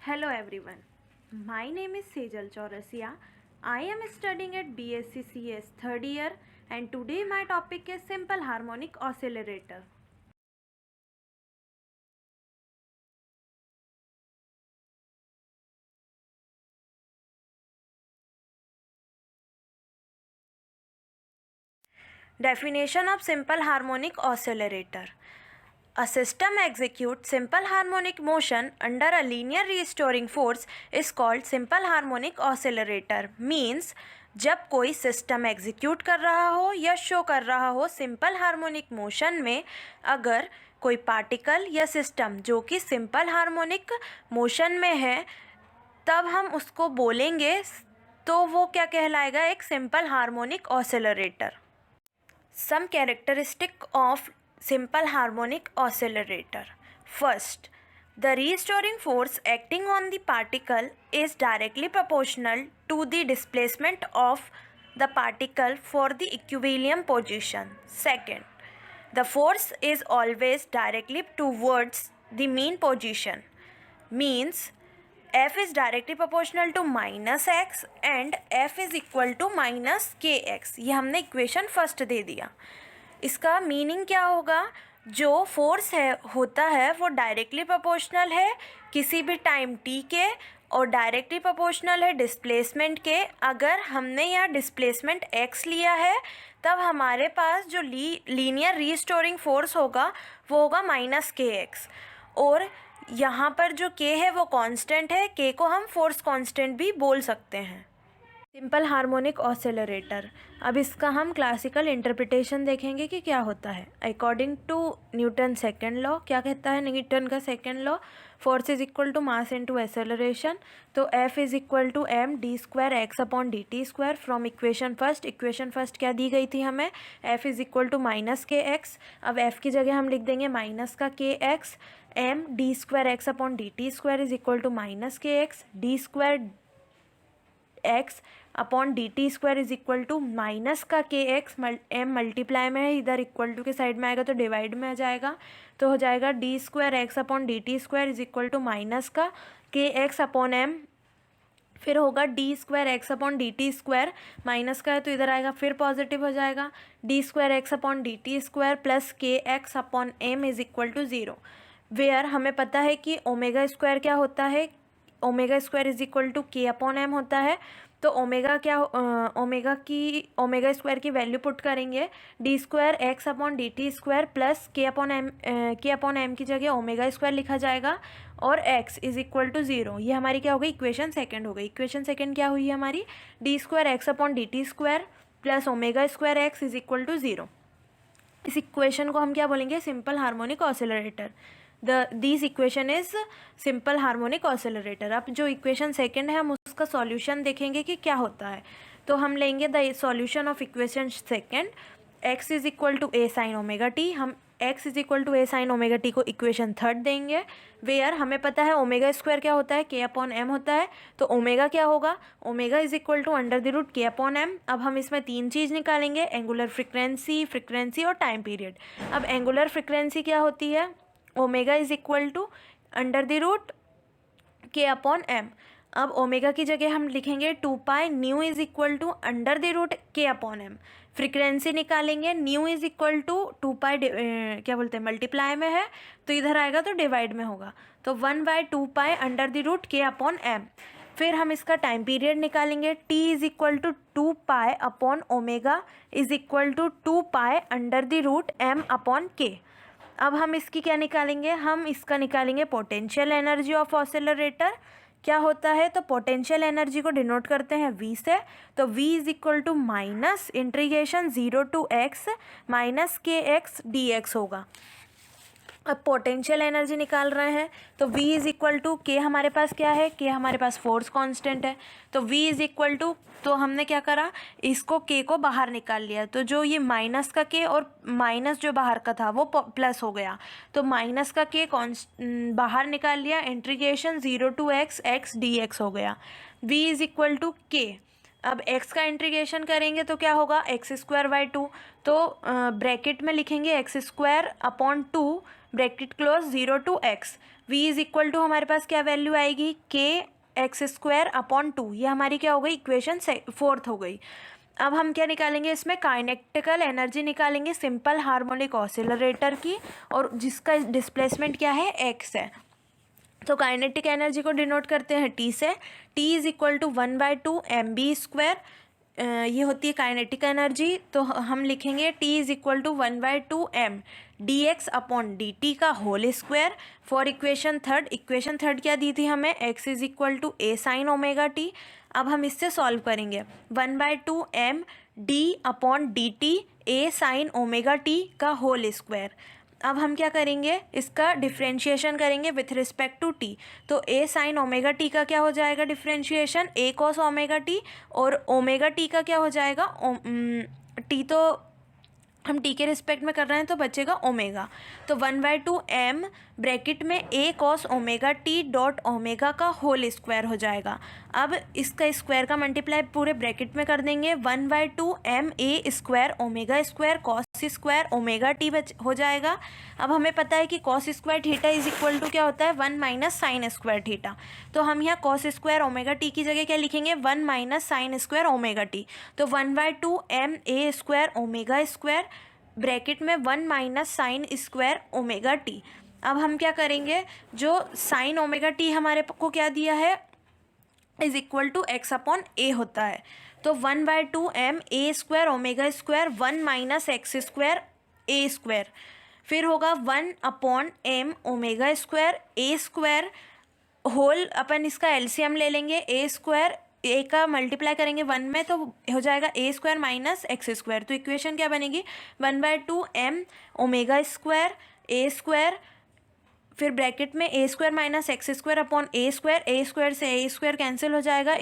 Hello everyone, my name is Sejal Chaurasia. I am studying at BSc CS third year and today my topic is simple harmonic oscillator. Definition of simple harmonic oscillator. A system executes simple harmonic motion under a linear restoring force is called simple harmonic oscillator. Means जब कोई system execute कर रहा हो या show कर रहा हो simple harmonic motion में, अगर कोई पार्टिकल या सिस्टम जो कि सिंपल हार्मोनिक मोशन में है तब हम उसको बोलेंगे तो वो क्या कहलाएगा, एक simple harmonic oscillator. Some characteristic of simple harmonic oscillator. First, the restoring force acting on the particle is directly proportional to the displacement of the particle for the equilibrium position. Second, the force is always directly towards the mean position. Means F is directly proportional to minus x and F is equal to minus kx. ये हमने equation first they दिया. इसका meaning क्या होगा, जो force है होता है वो डायरेक्टली प्रोपोर्शनल है किसी भी टाइम t के और डायरेक्टली प्रोपोर्शनल है डिस्प्लेसमेंट के. अगर हमने यहाँ डिस्प्लेसमेंट x लिया है तब हमारे पास जो लीनियर रीस्टोरिंग फोर्स होगा वो होगा माइनस के एक्स, और यहाँ पर जो k है वो कांस्टेंट है. k को हम फोर्स कांस्टेंट भी बोल सकते हैं. Simple harmonic oscillator. अब इसका हम क्लासिकल इंटरप्रिटेशन देखेंगे कि क्या होता है. According to Newton second law, क्या कहता है न्यूटन का second law, force is equal to mass into acceleration. तो F is equal to m d square x upon d t square from equation first. Equation first क्या दी गई थी हमें, F is equal to minus k x. अब F की जगह हम लिख देंगे माइनस का k x. M d square x upon d t square is equal to minus k x. D square x upon d t square is equal to minus का k x. M multiply में है, इधर equal to के side में आएगा तो divide में आ जाएगा. तो हो जाएगा d square x upon d t square is equal to minus का के एक्स अपॉन एम. फिर होगा d square x upon d t square, minus का है तो इधर आएगा फिर पॉजिटिव हो जाएगा. D square x upon d t square plus k x upon m is equal to zero. Where हमें पता है कि ओमेगा स्क्वायर क्या होता है, omega square is equal to के अपॉन एम होता है. तो ओमेगा स्क्वायर की वैल्यू पुट करेंगे, d square x upon d t square plus k upon m की जगह ओमेगा स्क्वायर लिखा जाएगा और x is equal to zero. ये हमारी क्या हो गई, इक्वेशन सेकंड हो गई. इक्वेशन सेकंड क्या हुई हमारी, d square x upon d t square plus omega square x is equal to zero. इस इक्वेशन को हम क्या बोलेंगे, simple harmonic oscillator. This equation is simple harmonic oscillator. अब जो इक्वेशन सेकंड है हम उसका सॉल्यूशन देखेंगे कि क्या होता है. तो हम लेंगे the solution of equation second. x is equal to a sine omega t. हम x is equal to a sine omega t को इक्वेशन थर्ड देंगे. वेयर हमें पता है ओमेगा स्क्वायर क्या होता है, के अपॉन एम होता है. तो ओमेगा क्या होगा, omega is equal to under the root k upon m. अब हम इसमें तीन चीज़ निकालेंगे, एंगुलर फ्रिक्वेंसी और टाइम पीरियड. अब एंगुलर फ्रिक्वेंसी क्या होती है, omega is equal to under the root k upon m. अब ओमेगा की जगह हम लिखेंगे two pi nu is equal to under the root k upon m. Frequency निकालेंगे, nu is equal to pi क्या बोलते हैं मल्टीप्लाई में है तो इधर आएगा तो डिवाइड में होगा. तो 1/2 under the root k upon m. फिर हम इसका टाइम पीरियड निकालेंगे, t is equal to 2 upon omega is equal to 2 under the root m upon k. अब हम इसकी क्या निकालेंगे, हम इसका निकालेंगे पोटेंशियल एनर्जी ऑफ ऑसिलरेटर. क्या होता है, तो पोटेंशियल एनर्जी को डिनोट करते हैं V से. तो V is equal to minus integration 0 to x minus k x d x होगा. अब पोटेंशियल एनर्जी निकाल रहे हैं तो V इज इक्वल टू के, हमारे पास क्या है, के हमारे पास फोर्स कांस्टेंट है. तो V इज इक्वल टू, तो हमने क्या करा, इसको के को बाहर निकाल लिया. तो जो ये माइनस का के और माइनस जो बाहर का था वो प्लस हो गया. तो माइनस का के बाहर निकाल लिया, integration 0 to x d x हो गया. V इज इक्वल टू के. अब x का इंटीग्रेशन करेंगे तो क्या होगा, एक्स स्क्वायर बाई टू. तो ब्रैकेट में लिखेंगे x square upon two bracket close 0 to x. v is equal to हमारे पास क्या वैल्यू आएगी, के एक्स स्क्वायर अपॉन 2, ये हमारी क्या हो गई, इक्वेशन 4 हो गई। अब हम क्या निकालेंगे, इसमें काइनेटिकल एनर्जी निकालेंगे सिंपल हार्मोनिक ऑसिलरेटर की, और जिसका डिस्प्लेसमेंट क्या है, एक्स है। तो काइनेटिक एनर्जी को डिनोट करते हैं टी से। T is equal to 1/2 mv², ये होती है काइनेटिक एनर्जी। तो हम लिखेंगे t is equal to 1/2 m dx upon dt का whole square for equation third क्या दी थी हमें, x is equal to a sine omega t. अब हम इससे सॉल्व करेंगे, 1/2 m d upon dt a sine omega t का होल स्क्वायर। अब हम क्या करेंगे, इसका डिफ्रेंशिएशन करेंगे विथ रिस्पेक्ट टू टी। तो a साइन ओमेगा टी का क्या हो जाएगा differentiation, a cos omega T, और ओमेगा टी का क्या हो जाएगा, टी तो हम टी के रिस्पेक्ट में कर रहे हैं तो बचेगा ओमेगा। तो 1/2 m ब्रैकेट में a cos omega T dot omega का होल स्क्वायर हो जाएगा। अब इसका स्क्वायर का मल्टीप्लाई पूरे ब्रैकेट में कर देंगे, 1/2 m a square omega square cos square omega t हो जाएगा। अब हमें पता है कि cos square theta is equal to क्या होता है, 1 माइनस साइन स्क्वायर थीटा। तो हम यहाँ कॉस स्क्वायर ओमेगा टी की जगह क्या लिखेंगे, 1 minus sine square omega T. तो 1/2 m a square omega square bracket में 1 minus sine square omega t. अब हम क्या करेंगे, जो साइन ओमेगा टी हमारे को क्या दिया है, is equal to x upon a होता है। तो 1/2 m a square omega square 1 minus x square a square, फिर होगा 1 upon m omega square a square whole, अपन इसका एलसीएम ले लेंगे, ए स्क्वायर ए का मल्टीप्लाई करेंगे 1 में तो हो जाएगा a square minus x square. तो इक्वेशन क्या बनेगी, 1/2 m omega square a square, फिर ब्रैकेट में a square minus x square upon a square से ए स्क्वायर कैंसिल हो जाएगा,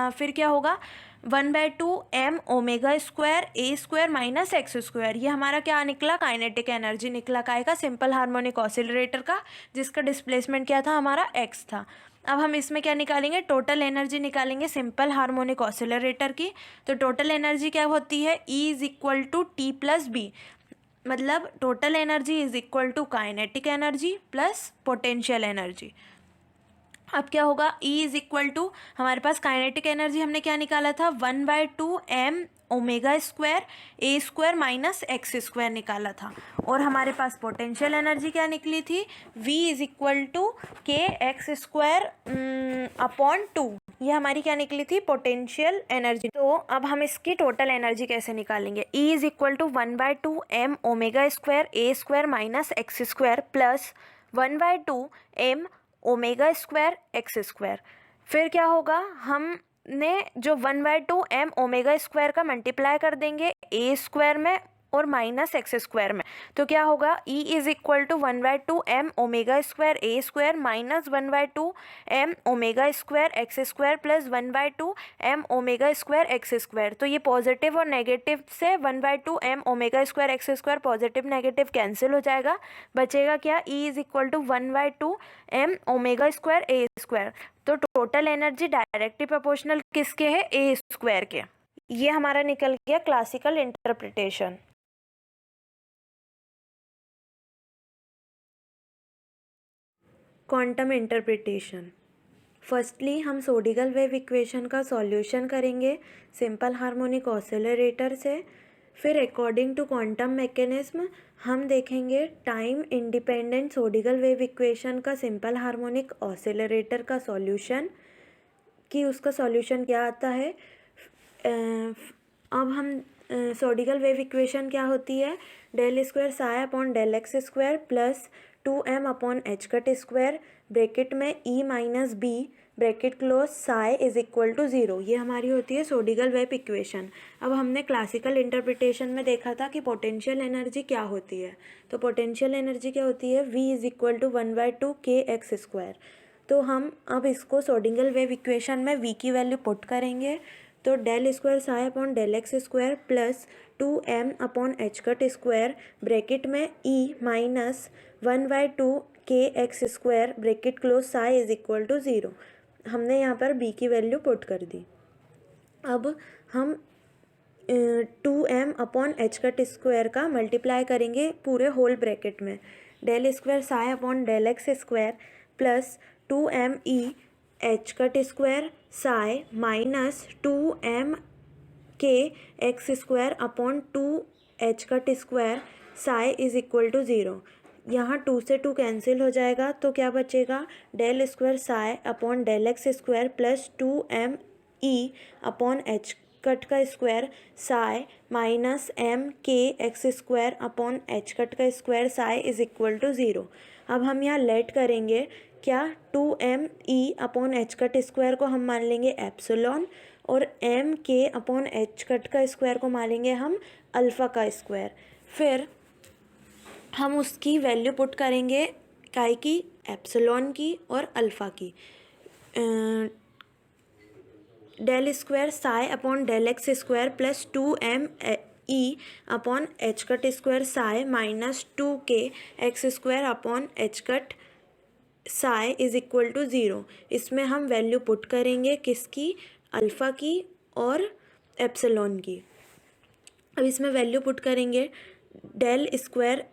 फिर क्या होगा 1/2 m omega square a square minus x square. ये हमारा क्या निकला, काइनेटिक एनर्जी निकला, काय का, सिंपल हार्मोनिक ऑसिलरेटर का, जिसका डिस्प्लेसमेंट क्या था, हमारा x था। अब हम इसमें क्या निकालेंगे, टोटल एनर्जी निकालेंगे सिंपल हार्मोनिक ऑसिलरेटर की। तो टोटल एनर्जी क्या होती है, E is equal to T plus V, मतलब total energy is equal to kinetic energy plus potential energy. अब क्या होगा, E इज इक्वल टू हमारे पास काइनेटिक एनर्जी हमने क्या निकाला था, 1/2 m omega square a square minus x square निकाला था, और हमारे पास पोटेंशियल एनर्जी क्या निकली थी, V इज इक्वल टू के एक्स स्क्वायर अपॉन 2, ये हमारी क्या निकली थी, पोटेंशियल एनर्जी। तो अब हम इसकी टोटल एनर्जी कैसे निकालेंगे, E is equal to 1/2 m omega square a square minus x square plus 1/2 m omega square x square. फिर क्या होगा, हमने जो 1/2 m ओमेगा स्क्वायर का मल्टीप्लाई कर देंगे ए स्क्वायर में और माइनस एक्स स्क्वायर में, तो क्या होगा, E is equal to 1/2 m omega square a square minus 1/2 m omega square x square plus 1/2 m omega square x square. तो ये पॉजिटिव और नेगेटिव से 1/2 m omega square x square positive negative cancel हो जाएगा, बचेगा क्या, E is equal to 1/2 m omega square a square. तो total energy directly proportional किसके है, ए स्क्वायर के। ये हमारा निकल गया classical interpretation. Quantum interpretation. Firstly हम सोडिगल वेव इक्वेशन का सॉल्यूशन करेंगे सिंपल हार्मोनिक ऑसिलरेटर से। फिर अकॉर्डिंग टू क्वांटम मैकेनिज्म हम देखेंगे टाइम इंडिपेंडेंट सोडिगल वेव इक्वेशन का सिंपल हार्मोनिक ऑसिलरेटर का सॉल्यूशन, कि उसका सॉल्यूशन क्या आता है। अब हम सोडिगल वेव इक्वेशन क्या होती है, del square psi upon del x square plus 2m upon h cut square bracket में E minus b bracket close psi is equal to 0, ये हमारी होती है सोडिगल वेव इक्वेशन। अब हमने क्लासिकल इंटरप्रिटेशन में देखा था कि पोटेंशियल एनर्जी क्या होती है। तो पोटेंशियल एनर्जी क्या होती है, V is equal to 1/2 k x square. तो हम अब इसको सोडिगल वेव इक्वेशन में V की वैल्यू पुट करेंगे, तो del square psi upon del x square plus 2m upon h cut square bracket में E minus 1/2 k x square bracket close psi is equal to 0। हमने यहाँ पर B की value put कर दी। अब हम 2m upon h cut square का multiply करेंगे पूरे होल ब्रैकेट में, del square psi upon del x square plus 2m e h cut square psi minus 2m k x square upon 2h cut square psi is equal to 0। यहाँ 2 से 2 cancel हो जाएगा तो क्या बचेगा, del square psi upon del x square plus 2m e upon h cut का square psi minus m k x square upon h cut का square psi is equal to 0। अब हम यहाँ लेट करेंगे क्या, 2m e upon h cut square को हम मान लेंगे एप्सिलॉन और m k upon h cut का स्क्वायर को मान लेंगे हम अल्फ़ा का स्क्वायर। फिर हम उसकी वैल्यू पुट करेंगे काय की, एप्सिलॉन की और अल्फ़ा की। Del square psi upon del x square plus 2m e upon h cut square psi minus 2k x square upon h cut psi is equal to 0। इसमें हम वैल्यू पुट करेंगे किसकी, अल्फ़ा की और epsilon की। अब इसमें वैल्यू पुट करेंगे del square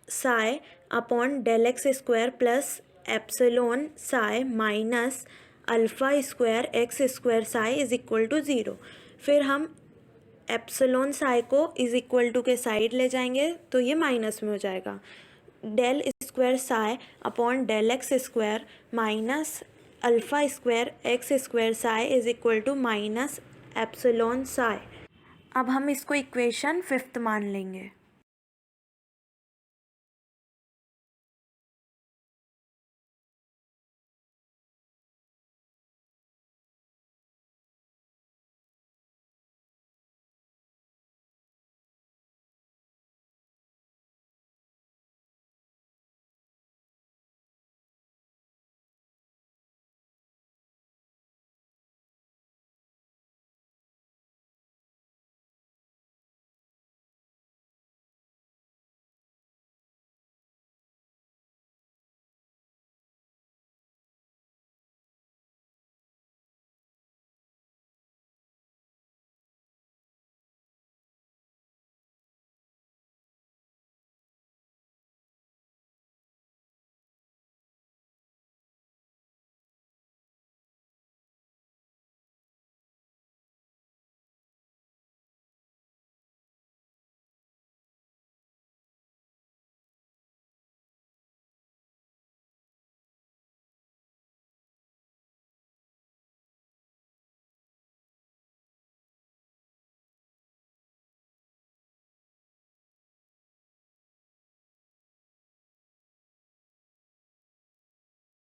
psi upon del x square plus epsilon psi minus alpha square x square psi is equal to 0। फिर हम एप्सिलॉन साई को इज इक्वल टू के साइड ले जाएंगे तो ये माइनस में हो जाएगा। Del square psi upon del x square minus alpha square x square psi is equal to minus epsilon psi. अब हम इसको इक्वेशन 5th मान लेंगे।